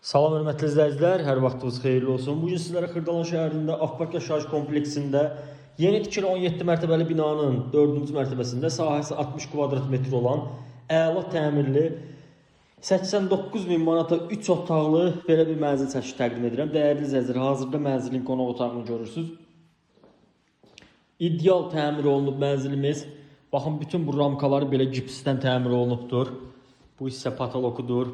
Salam hörmətli izləyicilər, hər vaxtınız xeyirli olsun. Bugün sizlərə Xırdalan şəhərində Akbark yaşayış kompleksində yeni tikili 17 mərtəbəli binanın 4-cü mərtəbəsində sahəsi 60 kvadrat metr olan əla təmirli 89.000 manata 3 otaqlı belə bir mənzil çəkisi təqdim edirəm. Dəyərli izləyicilər, hazırda mənzilin qonaq otağını görürsünüz. İdeal təmir olunub mənzilimiz. Baxın, bütün bu ramkaları belə gipsdən təmir olunubdur. Bu hissə patolokudur.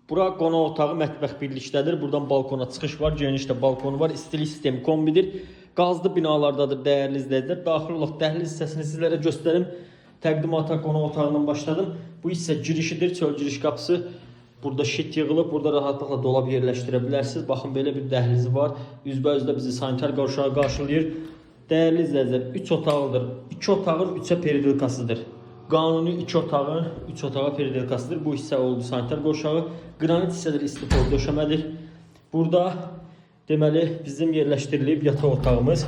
Bura qonaq otağı, mətbəx birlikdədir. Buradan balkona çıxış var, geniş də balkonu var. İstilik sistemi kombidir. Qazlı binalardadır dəyərli izləyicilər. Daxil olaq dəhliz hissəsini sizlərə göstərim. Təqdimata qonaq otağından başladım. Bu hissə girişidir, çöl giriş qapısı. Burada şit yığılıb, burada rahatlıqla dolab yerləşdirə bilərsiniz. Baxın, belə bir dəhlizi var. Üzbəyüzdə bizi sanitar qovşağı qarşılayır. Dəyərli izləyicilər, 3 otaqlıdır. 2 otağın 3-ə periodikasıdır. Qanuni 2 otağın 3 otağa periodikasıdır. Bu hissə oldu sanitar qovşağı. Qranit hissələri istifadə döşəmədir. Burada deməli bizim yerləşdirilib yataq otağımız.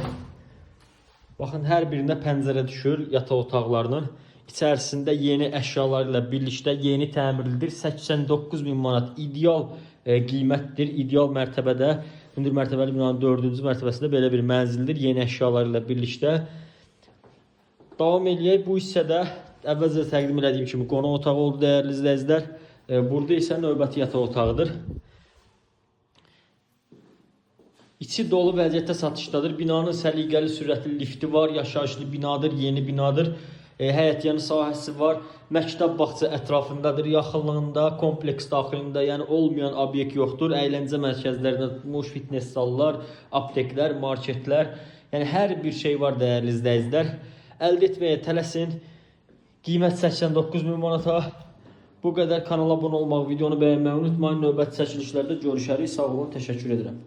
Baxın, hər birində pəncərə düşür yataq otaqlarının. İçərisində yeni əşyalar ilə birlikdə yeni təmirlidir. 89.000 manat ideal qiymətdir. İdeal mərtəbədə, hündür mərtəbəli binanın 4-cü mərtəbəsində belə bir mənzildir. Yeni əşyalar ilə birlikdə. Davam eləyək. Bu hissədə əvvəlcə təqdim etdiyim kimi qonaq otağı oldu dəyərli izləyicilər. Burada isə növbəti yataq otağıdır. İçi dolu vəziyyətdə satışdadır. Binanın səliqəli sürətli lifti var. Yaşayışlı binadır, yeni binadır. Həyətyanı sahəsi var. Məktəb bağça ətrafındadır. Yaxınlığında, kompleks daxilində, yəni olmayan obyekt yoxdur. Əyləncə mərkəzlərində tutmuş fitness sallar, apteklər, marketlər. Yəni hər bir şey var dəyərli izləyicilər. Əldə etməyə tələsin. Qiymət 89.000 manata. Bu qədər. Kanala abunə olmaq, videonu bəyənməyi unutmayın. Növbəti çəkilişlərdə görüşərik. Sağ olun, təşəkkür edirəm.